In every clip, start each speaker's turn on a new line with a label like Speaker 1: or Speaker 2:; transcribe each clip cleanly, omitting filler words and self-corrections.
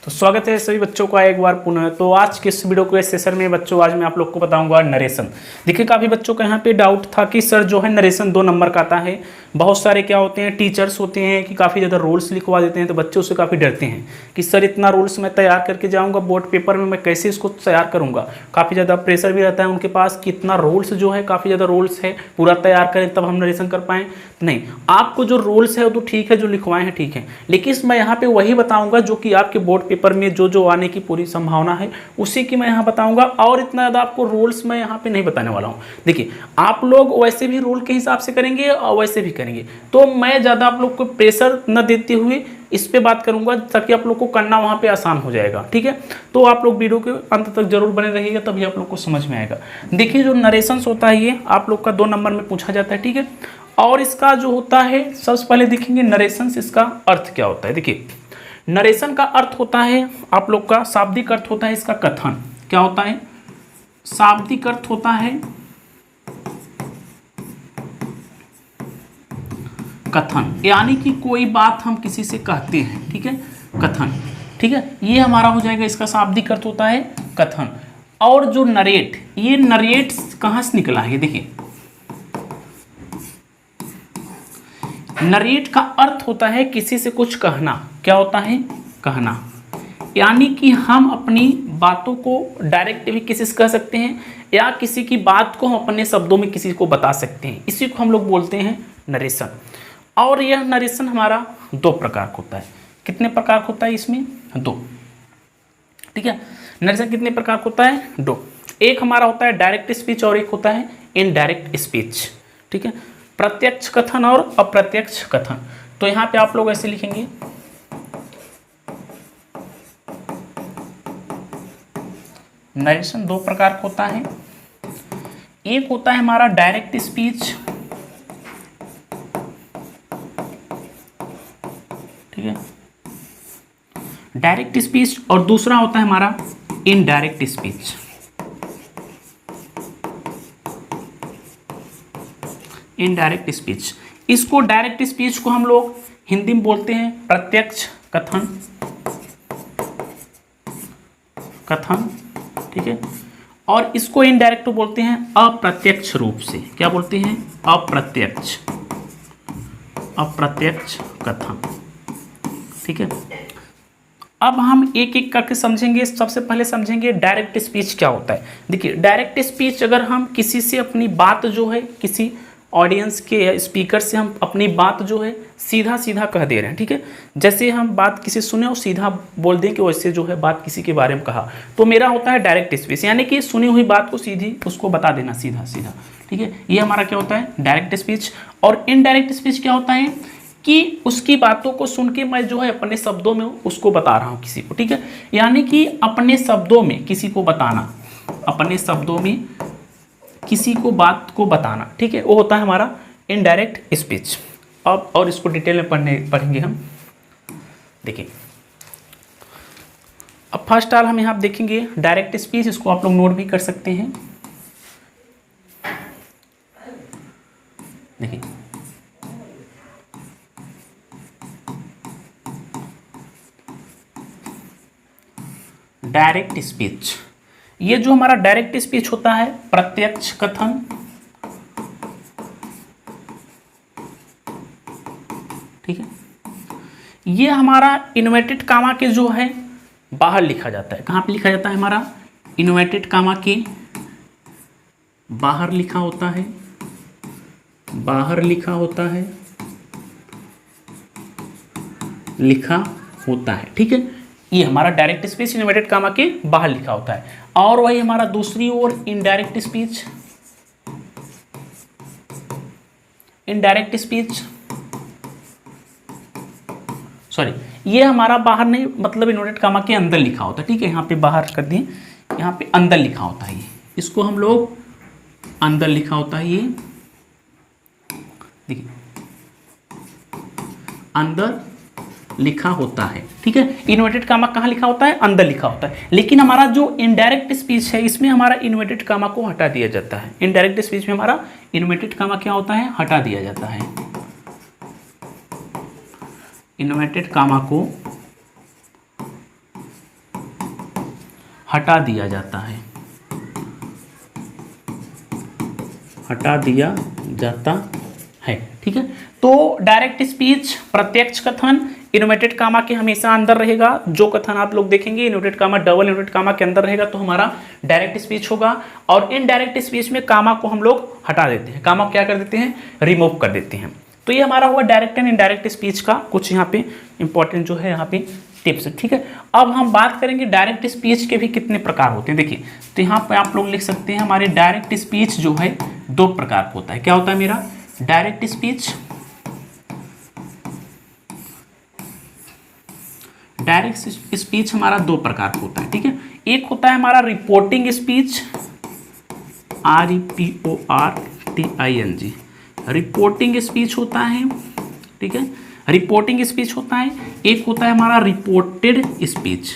Speaker 1: तो स्वागत है सभी बच्चों का एक बार पुनः। तो आज के इस वीडियो के सेशन में बच्चों आज मैं आप लोग को बताऊंगा नरेशन। देखिए काफ़ी बच्चों का यहाँ पे डाउट था कि सर जो है नरेशन 2 नंबर का आता है। बहुत सारे क्या होते हैं टीचर्स होते हैं कि काफ़ी ज़्यादा रूल्स लिखवा देते हैं, तो बच्चे उससे काफ़ी डरते हैं कि सर इतना रूल्स मैं तैयार करके जाऊँगा बोर्ड पेपर में, मैं कैसे इसको तैयार करूँगा। काफ़ी ज़्यादा प्रेशर भी रहता है उनके पास कि इतना रूल्स जो है, काफ़ी ज़्यादा रूल्स है, पूरा तैयार करें तब हम नरेशन कर पाएँ। नहीं, आपको जो रूल्स है वो तो ठीक है, जो लिखवाए हैं ठीक है, लेकिन मैं यहाँ पे वही बताऊंगा जो कि आपके बोर्ड पेपर में जो आने की पूरी संभावना है उसी की मैं यहाँ बताऊंगा। और इतना ज़्यादा आपको रूल्स मैं यहाँ पे नहीं बताने वाला हूँ। देखिए आप लोग वैसे भी रूल के हिसाब से करेंगे और वैसे भी करेंगे, तो मैं ज़्यादा आप लोग को प्रेशर न देते हुए इस पे बात करूंगा ताकि आप लोग को करना वहाँ पे आसान हो जाएगा। ठीक है, तो आप लोग वीडियो के अंत तक जरूर बने रहिएगा, तभी आप लोग को समझ में आएगा। देखिए जो नरेशंस होता है ये आप लोग का 2 नंबर में पूछा जाता है। ठीक है, और इसका जो होता है सबसे पहले देखेंगे नरेशंस, इसका अर्थ क्या होता है। देखिए नरेशन का अर्थ होता है आप लोग का, शाब्दिक अर्थ होता है इसका कथन। क्या होता है? शाब्दिक अर्थ होता है कथन, यानी कि कोई बात हम किसी से कहते हैं। ठीक है, कथन। ठीक है, ये हमारा हो जाएगा, इसका शाब्दिक अर्थ होता है कथन। और जो नरेट, ये नरेट कहाँ से निकला है? देखिए नरेट का अर्थ होता है किसी से कुछ कहना। क्या होता है? कहना, यानी कि हम अपनी बातों को डायरेक्ट भी किसी से कह सकते हैं या किसी की बात को हम अपने शब्दों में किसी को बता सकते हैं, इसी को हम लोग बोलते हैं नरेशन। और यह नरेशन हमारा 2 प्रकार का होता है। कितने प्रकार का होता है इसमें? 2। ठीक है, नरेशन कितने प्रकार का होता है? 2। एक हमारा होता है डायरेक्ट स्पीच और एक होता है इनडायरेक्ट स्पीच। ठीक है, प्रत्यक्ष कथन और अप्रत्यक्ष कथन। तो यहां पे आप लोग ऐसे लिखेंगे, नरेशन 2 प्रकार का होता है। एक होता है हमारा डायरेक्ट स्पीच, ठीक है, डायरेक्ट स्पीच, और दूसरा होता है हमारा इनडायरेक्ट स्पीच। इनडायरेक्ट स्पीच, इसको डायरेक्ट स्पीच को हम लोग हिंदी में बोलते हैं प्रत्यक्ष कथन। कथन, ठीक है, और इसको इनडायरेक्ट बोलते हैं अप्रत्यक्ष रूप से। क्या बोलते हैं? अप्रत्यक्ष, अप्रत्यक्ष कथन। ठीक है, अब हम एक एक करके समझेंगे। सबसे पहले समझेंगे डायरेक्ट स्पीच क्या होता है। देखिए डायरेक्ट स्पीच, अगर हम किसी से अपनी बात जो है, किसी ऑडियंस के स्पीकर से हम अपनी बात जो है सीधा सीधा कह दे रहे हैं। ठीक है, जैसे हम बात किसी सुने और सीधा बोल दें कि वैसे जो है बात किसी के बारे में कहा, तो मेरा होता है डायरेक्ट स्पीच, यानी कि सुनी हुई बात को सीधी उसको बता देना सीधा सीधा। ठीक है, ये हमारा क्या होता है? Direct speech. और इनडायरेक्ट स्पीच क्या होता है कि उसकी बातों को सुन के मैं जो है अपने शब्दों में उसको बता रहा हूँ किसी को। ठीक है, यानी कि अपने शब्दों में किसी को बताना, अपने शब्दों में किसी को बात को बताना। ठीक है, वो होता है हमारा इनडायरेक्ट स्पीच। अब और इसको डिटेल में पढ़ेंगे हम। देखिए अब फर्स्ट ऑल हम यहाँ देखेंगे डायरेक्ट स्पीच, इसको आप लोग नोट भी कर सकते हैं। देखिए डायरेक्ट स्पीच, ये जो हमारा डायरेक्ट स्पीच होता है प्रत्यक्ष कथन, ठीक है, ये हमारा इन्वर्टेड कामा के जो है बाहर लिखा जाता है। कहाँ पे लिखा जाता है? हमारा इन्वर्टेड कामा के बाहर लिखा होता है, बाहर लिखा होता है, लिखा होता है। ठीक है, ये हमारा डायरेक्ट स्पीच इन्वर्टेड कामा के बाहर लिखा होता है। और वही हमारा दूसरी ओर indirect speech, indirect speech, sorry ये हमारा बाहर नहीं, मतलब इन्वर्टेड कामा के अंदर लिखा होता है। ठीक है, यहाँ पे बाहर कर दिए, यहाँ पे अंदर लिखा होता है, ये इसको हम लोग अंदर लिखा होता है। ये देखिए अंदर लिखा होता है। ठीक है, इन्वर्टेड कामा कहाँ लिखा होता है? अंदर लिखा होता है। लेकिन हमारा जो इनडायरेक्ट स्पीच है इसमें हमारा इन्वर्टेड कामा को हटा दिया जाता है। इनडायरेक्ट स्पीच में हमारा इन्वर्टेड कामा क्या होता है? हटा दिया जाता है। इन्वर्टेड कामा को हटा दिया जाता है, हटा दिया जाता है। ठीक है, तो डायरेक्ट स्पीच, प्रत्यक्ष कथन इन्वर्टेड कामा के हमेशा अंदर रहेगा। जो कथन आप लोग देखेंगे inverted comma, double inverted comma के अंदर रहेगा तो हमारा डायरेक्ट स्पीच होगा। और इनडायरेक्ट स्पीच में कामा को हम लोग हटा देते हैं, कामा को क्या कर देते हैं, रिमूव कर देते हैं। तो ये हमारा हुआ डायरेक्ट एंड इनडायरेक्ट स्पीच का कुछ यहाँ पे इंपॉर्टेंट जो है यहाँ पे टिप्स। ठीक है, अब हम बात करेंगे डायरेक्ट स्पीच के भी कितने प्रकार होते हैं। देखिए, तो यहाँ पे आप लोग लिख सकते हैं हमारे डायरेक्ट स्पीच जो है 2 प्रकार का होता है। क्या होता है मेरा डायरेक्ट स्पीच, डायरेक्ट स्पीच हमारा 2 प्रकार का होता है। ठीक है, एक होता है हमारा reporting speech, REPORTING, reporting speech होता है। ठीक है, रिपोर्टिंग स्पीच होता है। एक होता है हमारा reported speech,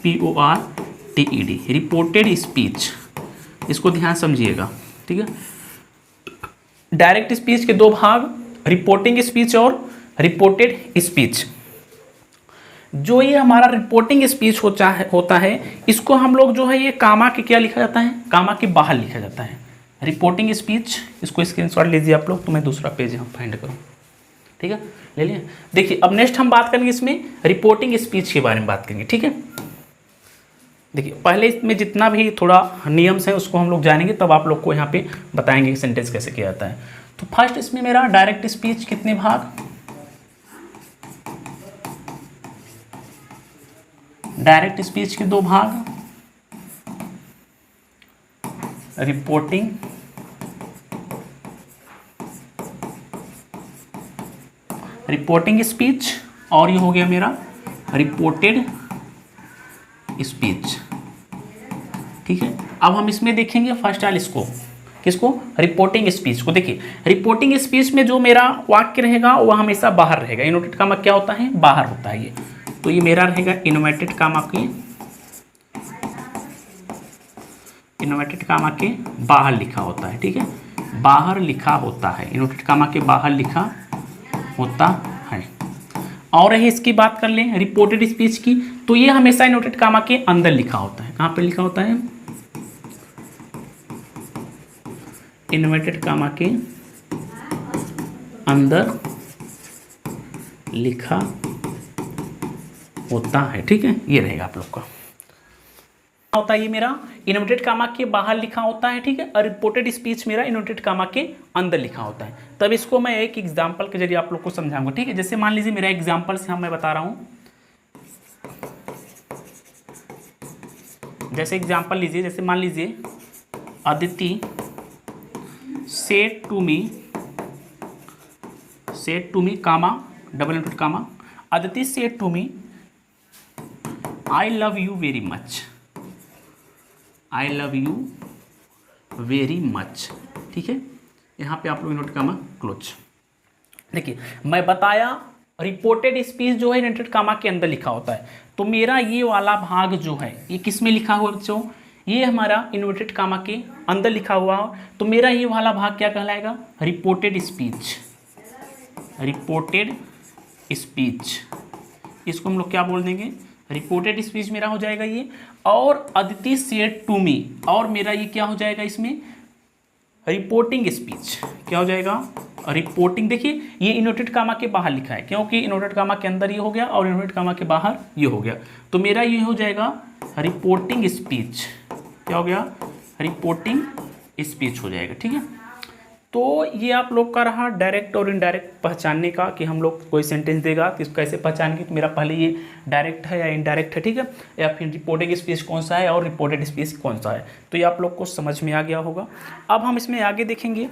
Speaker 1: PORTED, reported speech, इसको ध्यान समझिएगा। ठीक है, डायरेक्ट स्पीच के 2 भाग, रिपोर्टिंग स्पीच और रिपोर्टेड स्पीच। जो ये हमारा रिपोर्टिंग स्पीच होता है इसको हम लोग जो है ये कामा के क्या लिखा जाता है, कामा के बाहर लिखा जाता है रिपोर्टिंग स्पीच। इसको स्क्रीनशॉट लीजिए आप लोग, तो मैं दूसरा पेज हम फाइंड करूँ। ठीक है, ले लिया। देखिए, अब नेक्स्ट हम बात करेंगे इसमें रिपोर्टिंग स्पीच के बारे में बात करेंगे। ठीक है, देखिए पहले इसमें जितना भी थोड़ा नियम्स हैं उसको हम लोग जानेंगे, तब आप लोग को यहाँ पे बताएंगे कि सेंटेंस कैसे किया जाता है। तो फर्स्ट इसमें मेरा डायरेक्ट स्पीच कितने भाग, डायरेक्ट स्पीच के 2 भाग, रिपोर्टिंग स्पीच और ये हो गया मेरा रिपोर्टेड स्पीच। ठीक है, अब हम इसमें देखेंगे फर्स्ट आल इसको, किसको, रिपोर्टिंग स्पीच को। देखिए, रिपोर्टिंग स्पीच में जो मेरा वाक्य रहेगा वह हमेशा बाहर रहेगा। इन्वर्टेड कामा क्या होता है, बाहर होता है ये, तो ये मेरा रहेगा इन्वर्टेड कामा के बाहर लिखा होता है। ठीक है, बाहर लिखा होता है, इन्वर्टेड कामा के बाहर लिखा होता है। और रही इसकी बात कर लें रिपोर्टेड स्पीच की, तो ये हमेशा इन्वर्टेड कामा के अंदर लिखा होता है। कहाँ पे लिखा होता है, इन्वर्टेड कामा के अंदर लिखा होता है। ठीक है, ये रहेगा आप लोग का होता है, ये मेरा इन्वर्टेड कामा के बाहर लिखा होता है। ठीक है, और रिपोर्टेड स्पीच मेरा इन्वर्टेड कामा के अंदर लिखा होता है। तब इसको मैं एक एग्जांपल के जरिए आप लोग को समझाऊंगा। ठीक है, जैसे मान लीजिए मेरा एग्जांपल से मैं बता रहा हूं, जैसे एग्जांपल लीजिए, जैसे मान लीजिए Aditi said to me comma, double inverted comma, Aditi said to me I love you very much, I love you very much. ठीक है, यहाँ पे आप लोग इन्वर्टेड कामा क्लोज। देखिए, मैं बताया रिपोर्टेड स्पीच जो है इन्वर्टेड कामा के अंदर लिखा होता है, तो मेरा ये वाला भाग जो है ये किस में लिखा हुआ बच्चों, ये हमारा इन्वर्टेड कामा के अंदर लिखा हुआ हो, तो मेरा ये वाला भाग क्या कहलाएगा, रिपोर्टेड स्पीच, रिपोर्टेड स्पीच। इसको हम लोग क्या बोल देंगे, रिपोर्टेड स्पीच मेरा हो जाएगा ये। और अदिति सेड टू मी, और मेरा ये क्या हो जाएगा इसमें, रिपोर्टिंग स्पीच। क्या हो जाएगा, रिपोर्टिंग। देखिए, ये इन्वर्टेड कामा के बाहर लिखा है, क्योंकि इन्वर्टेड कामा के अंदर ये हो गया और इन्वर्टेड कामा के बाहर ये हो गया, तो मेरा ये हो जाएगा रिपोर्टिंग स्पीच। क्या हो गया, रिपोर्टिंग स्पीच हो जाएगा। ठीक है, तो ये आप लोग का रहा डायरेक्ट और इनडायरेक्ट पहचानने का, कि हम लोग कोई सेंटेंस देगा तो इसको कैसे पहचानेंगे, तो मेरा पहले ये डायरेक्ट है या इनडायरेक्ट है। ठीक है, या फिर रिपोर्टिंग स्पीच कौन सा है और रिपोर्टेड स्पीच कौन सा है, तो ये आप लोग को समझ में आ गया होगा। अब हम इसमें आगे देखेंगे।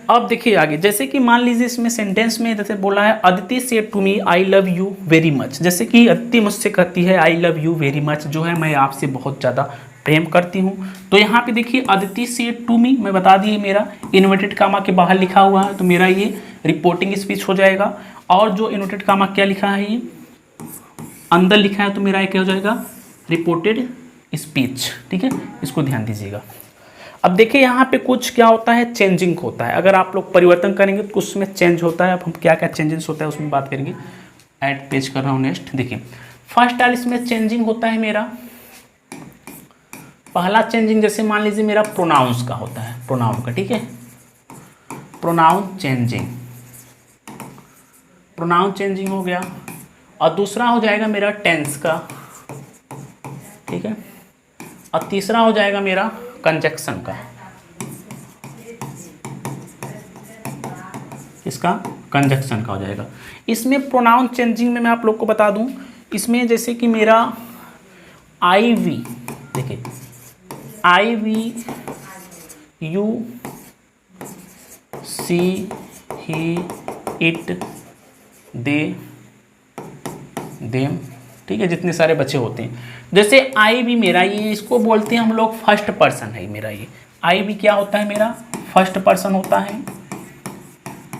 Speaker 1: अब देखिए आगे, जैसे कि मान लीजिए इसमें सेंटेंस में जैसे बोला है Aditi said to me I love you very much. जैसे कि अदिति मुझसे कहती है I love you very much, जो है मैं आपसे बहुत ज़्यादा प्रेम करती हूँ। तो यहाँ पे देखिए अदिति सेड टू मी, मैं बता दिए मेरा इन्वर्टेड कामा के बाहर लिखा हुआ है, तो मेरा ये रिपोर्टिंग स्पीच हो जाएगा। और जो इन्वर्टेड कामा क्या लिखा है, ये अंदर लिखा है, तो मेरा ये क्या हो जाएगा, रिपोर्टेड स्पीच। ठीक है, इसको ध्यान दीजिएगा। अब देखिए यहाँ पे कुछ क्या होता है, चेंजिंग होता है। अगर आप लोग परिवर्तन करेंगे तो उसमें चेंज होता है। अब हम क्या क्या चेंजेस होता है उसमें बात करेंगे। ऐड पेज कर रहा हूँ नेक्स्ट। देखिए फर्स्ट आल इसमें चेंजिंग होता है मेरा, पहला चेंजिंग जैसे मान लीजिए मेरा प्रोनाउंस का होता है, प्रोनाउन का, ठीक है, प्रोनाउन चेंजिंग हो गया। और दूसरा हो जाएगा मेरा टेंस का, ठीक है, और तीसरा हो जाएगा मेरा कंजक्शन का। इसका कंजक्शन का हो जाएगा। इसमें प्रोनाउन चेंजिंग में मैं आप लोग को बता दूं, इसमें जैसे कि मेरा आई वी, देखिए I we, you, she, he, it, they, them, ठीक है, जितने सारे बच्चे होते हैं। जैसे आई भी मेरा ये, इसको बोलते हैं हम लोग फर्स्ट पर्सन है मेरा ये। आई भी क्या होता है मेरा, फर्स्ट पर्सन होता है,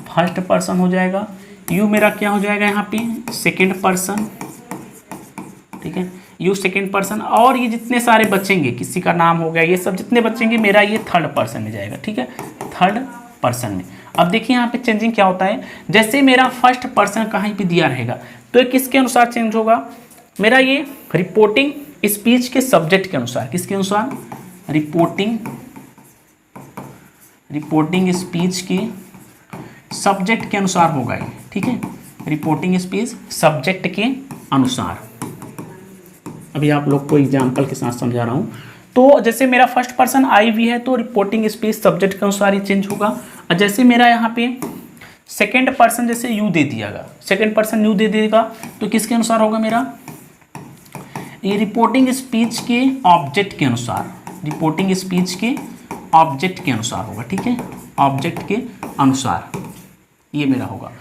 Speaker 1: फर्स्ट पर्सन हो जाएगा। यू मेरा क्या हो जाएगा यहाँ पे, सेकंड पर्सन, ठीक है, यू सेकंड पर्सन। और ये जितने सारे बचेंगे, किसी का नाम हो गया, ये सब जितने बचेंगे मेरा ये थर्ड पर्सन में जाएगा, ठीक है, थर्ड पर्सन में। अब देखिए यहाँ पे चेंजिंग क्या होता है, जैसे मेरा फर्स्ट पर्सन कहीं पे दिया रहेगा तो ये किसके अनुसार चेंज होगा, मेरा ये रिपोर्टिंग स्पीच के सब्जेक्ट के अनुसार। किसके अनुसार, रिपोर्टिंग स्पीच के सब्जेक्ट के अनुसार होगा ये, ठीक है, रिपोर्टिंग स्पीच सब्जेक्ट के अनुसार। अभी आप लोग को एग्जाम्पल के साथ समझा रहा हूँ। तो जैसे मेरा फर्स्ट पर्सन आई भी है तो रिपोर्टिंग स्पीच सब्जेक्ट के अनुसार ही चेंज होगा। और जैसे मेरा यहाँ पे सेकेंड पर्सन जैसे यू दे दियागा, सेकेंड पर्सन यू दे देगा तो किसके अनुसार होगा मेरा, ये रिपोर्टिंग स्पीच के ऑब्जेक्ट के अनुसार, रिपोर्टिंग स्पीच के ऑब्जेक्ट के अनुसार होगा, ठीक है, ऑब्जेक्ट के अनुसार ये मेरा होगा।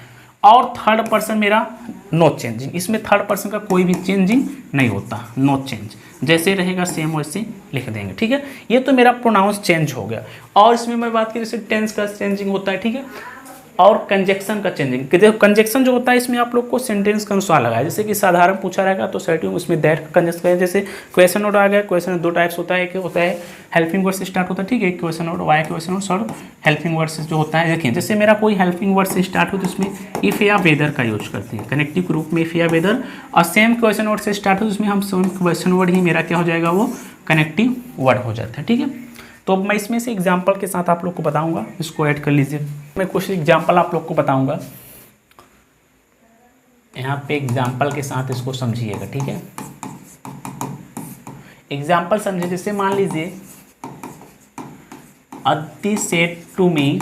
Speaker 1: और थर्ड पर्सन मेरा नो चेंजिंग, इसमें थर्ड पर्सन का कोई भी चेंजिंग नहीं होता, नो चेंज, जैसे रहेगा सेम वैसे लिख देंगे, ठीक है। ये तो मेरा प्रोनाउंस चेंज हो गया। और इसमें मैं बात करें जैसे टेंस का चेंजिंग होता है, ठीक है, और कंजक्शन का चेंजिंग। देखो कंजक्शन जो होता है इसमें आप लोग को सेंटेंस के अनुसार लगाया, जैसे कि साधारण पूछा रहेगा तो सेटिंग उसमें दैट का कंजक्शन है। जैसे क्वेश्चन वर्ड आ गया, क्वेश्चन दो टाइप्स होता है, एक होता है हेल्पिंग वर्ड से स्टार्ट होता है, ठीक है, एक question word, why question word और हेल्पिंग वर्ड से जो होता है। देखिए जैसे मेरा कोई हेल्पिंग वर्ड से स्टार्ट हो तो इसमें इफ़ या वेदर का यूज करते हैं, कनेक्टिव के रूप में इफ़ या वेदर। और सेम क्वेश्चन वर्ड से स्टार्ट हो तो इसमें हम सेम क्वेश्चन वर्ड ही मेरा क्या हो जाएगा, वो कनेक्टिव वर्ड हो जाता है, ठीक है। तो मैं इसमें से एग्जाम्पल के साथ आप लोग को बताऊंगा, इसको ऐड कर लीजिए। मैं कुछ एग्जाम्पल आप लोग को बताऊंगा, यहाँ पे एग्जाम्पल के साथ इसको समझिएगा, ठीक है। एग्जाम्पल समझिए, जैसे मान लीजिए Aditi said to me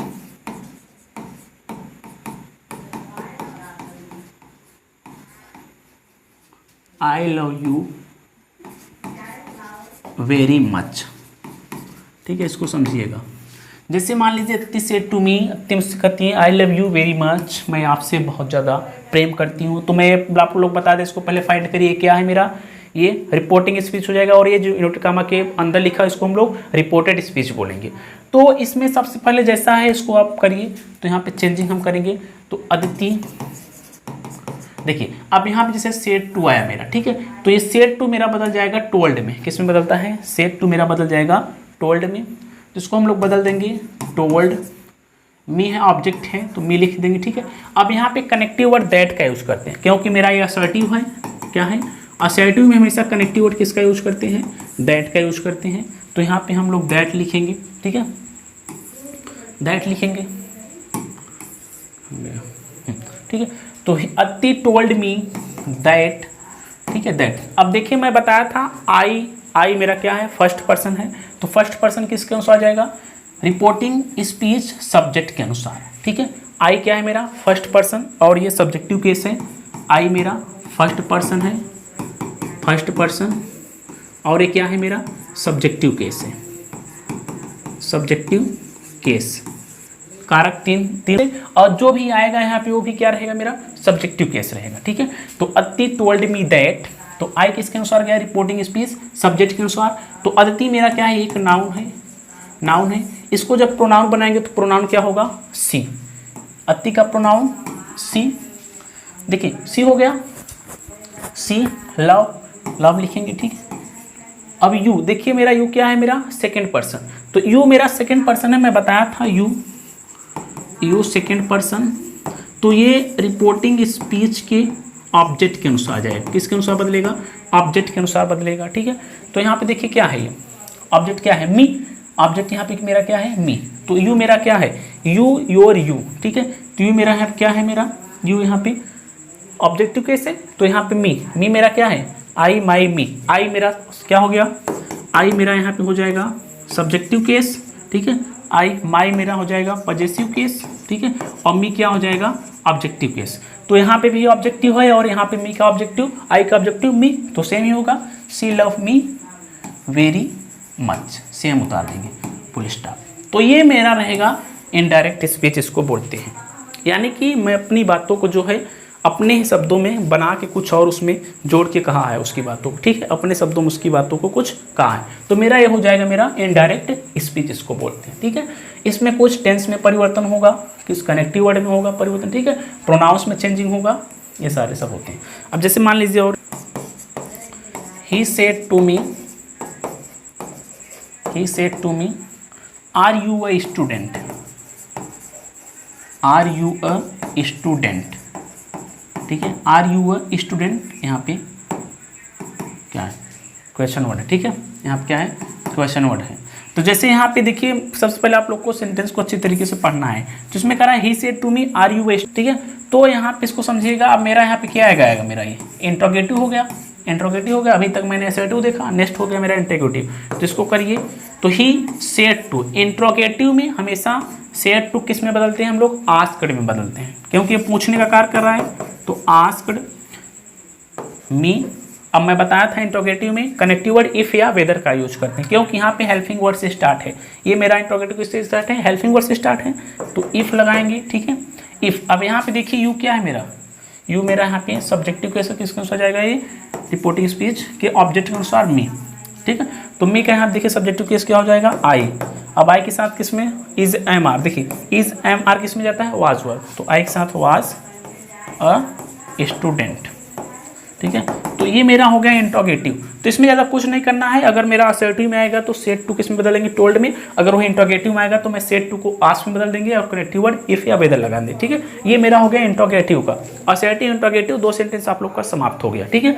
Speaker 1: I love you very much, ठीक है, इसको समझिएगा। जैसे मान लीजिए Aditi said to me, Aditi मुझसे कहती है I love you very much, मैं आपसे बहुत ज़्यादा प्रेम करती हूँ। तो मैं आप लोग बता दें, इसको पहले फाइंड करिए क्या है मेरा, ये रिपोर्टिंग स्पीच हो जाएगा। और ये जो इन्वर्टेड कॉमा के अंदर लिखा है इसको हम लोग रिपोर्टेड स्पीच बोलेंगे। तो इसमें सबसे पहले जैसा है इसको आप करिए, तो यहाँ पे चेंजिंग हम करेंगे। तो अदिति, देखिए अब यहाँ पे जैसे सेड टू आया मेरा, ठीक है, तो ये सेड टू मेरा बदल जाएगा टोल्ड में। किस में बदलता है, सेड टू मेरा बदल जाएगा टोल्ड में, जिसको हम लोग बदल देंगे टोल्ड। मी है ऑब्जेक्ट है तो मी लिख देंगे, ठीक है। अब यहाँ पे कनेक्टिव वर्ड दैट का यूज करते हैं, क्योंकि मेरा ये असर्टिव है, क्या है, असर्टिव में हमेशा कनेक्टिव वर्ड किसका यूज करते हैं, दैट का यूज करते हैं। तो यहाँ पे हम लोग दैट लिखेंगे, ठीक है, दैट लिखेंगे, ठीक है। तो अदिति टोल्ड मी दैट, ठीक है, दैट। अब देखिए मैं बताया था आई मेरा क्या है, फर्स्ट पर्सन है, तो फर्स्ट पर्सन किसके अनुसार जाएगा, रिपोर्टिंग स्पीच सब्जेक्ट के अनुसार, ठीक है। आई क्या है मेरा, फर्स्ट पर्सन, और ये सब्जेक्टिव केस है। आई मेरा फर्स्ट पर्सन है, फर्स्ट पर्सन, और ये क्या है मेरा, सब्जेक्टिव केस है, सब्जेक्टिव केस, कारक तीन, और जो भी आएगा यहाँ पे वो भी क्या रहेगा मेरा, सब्जेक्टिव केस रहेगा, ठीक है। तो अदिति टोल्ड मी दैट, तो आई किसके अनुसार गया, रिपोर्टिंग स्पीच सब्जेक्ट के अनुसार। तो अदिति मेरा क्या है, एक नाउन है, नाउन है। इसको जब प्रोनाउन बनाएंगे तो प्रोनाउन क्या होगा, सी, अदिति का प्रोनाउन सी। देखिए सी हो गया, सी, लव लिखेंगे, ठीक है। अब यू, देखिए मेरा यू क्या है, मेरा सेकेंड पर्सन, तो यू मेरा सेकेंड पर्सन है, मैं बताया था यू सेकेंड पर्सन। तो ये रिपोर्टिंग स्पीच के ऑब्जेक्ट के अनुसार जाएगा, किसके अनुसार बदलेगा, ऑब्जेक्ट के अनुसार बदलेगा, ठीक है। तो यहाँ पे देखिए क्या है, ये ऑब्जेक्ट क्या है, मी। ऑब्जेक्ट यहाँ पे मेरा क्या है, मी। तो यू मेरा क्या है, यू, योर, यू, ठीक है। तो यू मेरा है क्या है, मेरा यू यहाँ पे ऑब्जेक्टिव केस है। तो यहाँ पे मी मेरा क्या है, आई, माई, मी। आई मेरा क्या हो गया, आई मेरा यहाँ पे हो जाएगा सब्जेक्टिव केस, ठीक है। आई, माई मेरा हो जाएगा पॉजेसिव केस, ठीक है। और मी क्या हो जाएगा, ऑब्जेक्टिव केस। तो यहाँ पे भी ऑब्जेक्टिव है और यहाँ पे मी का ऑब्जेक्टिव, आई का ऑब्जेक्टिव मी, तो सेम ही होगा। She love me very much, same उतार देंगे, फुल स्टॉप। तो ये मेरा रहेगा इनडायरेक्ट स्पीच, इसको बोलते हैं। यानी कि मैं अपनी बातों को जो है अपने ही शब्दों में बना के कुछ और उसमें जोड़ के कहा है उसकी बातों को, ठीक है। अपने शब्दों में उसकी बातों को कुछ कहा है, तो मेरा ये हो जाएगा मेरा इनडायरेक्ट स्पीच, इसको बोलते हैं, ठीक है। इसमें कुछ टेंस में परिवर्तन होगा, किस कनेक्टिव वर्ड में होगा परिवर्तन, ठीक है। प्रोनाउंस में चेंजिंग होगा, ये सारे सब होते हैं। अब जैसे मान लीजिए, और he said to me are you a student, are you a student, ठीक है। आर यू अ स्टूडेंट यहाँ पे क्या है, क्वेश्चन वर्ड है, ठीक है। यहाँ पे क्या है, क्वेश्चन वर्ड है। तो जैसे यहाँ पे देखिए, सबसे पहले आप लोग को सेंटेंस को अच्छी तरीके से पढ़ना है। जिसमें कह रहा है he said to me are you, ठीक है। तो यहाँ पे इसको समझिएगा। अब मेरा यहाँ पे क्या आएगा, मेरा ये इंट्रोगेटिव हो गया, इंट्रोगेटिव हो गया। अभी तक मैंने एसर्टिव देखा, नेक्स्ट हो गया मेरा इंट्रोगेटिव। तो इसको करिए, तो ही सेड टू, इंट्रोगेटिव में हमेशा सेड टू किस में बदलते हैं हम लोग, आस्क्ड में बदलते हैं, क्योंकि ये पूछने का कार्य कर रहा है। तो आस्क्ड मी। अब मैं बताया था इंट्रोगेटिव में कनेक्टिव वर्ड इफ या वेदर का यूज करते हैं, क्योंकि यहाँ पे हेल्पिंग वर्ड से स्टार्ट है। ये मेरा इंट्रोगेटिव से स्टार्ट है, हेल्पिंग वर्ड से स्टार्ट है, तो इफ लगाएंगे, ठीक है। इफ। अब यहाँ पे देखिए यू क्या है मेरा, यू मेरा यहाँ पे सब्जेक्टिव कैसे किसके अनुसार जाएगा, ये रिपोर्टिंग स्पीच के ऑब्जेक्ट के अनुसार मी, ठीक है। तो मी का यहाँ देखिए सब्जेक्टिव केस क्या हो जाएगा, आई। अब आई के साथ किस में, इज एम आर, देखिए इज एम आर किस में जाता है, वाज वर्ब। तो आई के साथ वाज अ स्टूडेंट, ठीक है। तो ये मेरा हो गया इंट्रोगेटिव। तो इसमें ज़्यादा कुछ नहीं करना है। अगर मेरा असर्टिव में आएगा तो सेड टू किस में बदलेंगे, टोल्ड में। अगर वो इंट्रोगेटिव में आएगा तो मैं सेड टू को आस्क में बदल देंगे और कनेक्टिव वर्ड इफ या वेदर लगा देंगे, ठीक है। ये मेरा हो गया इंट्रोगेटिव का। असर्टिव इंट्रोगेटिव 2 सेंटेंस आप लोग का समाप्त हो गया, ठीक है।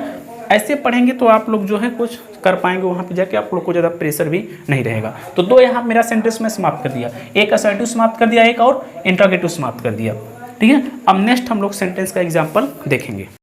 Speaker 1: ऐसे पढ़ेंगे तो आप लोग जो है कुछ कर पाएंगे, वहाँ पे जाके आप लोग को ज़्यादा प्रेशर भी नहीं रहेगा। तो 2 यहाँ मेरा सेंटेंस में समाप्त कर दिया, एक असर्टिव समाप्त कर दिया, एक और इंट्रोगेटिव समाप्त कर दिया, ठीक है। अब नेक्स्ट हम लोग सेंटेंस का एग्जाम्पल देखेंगे।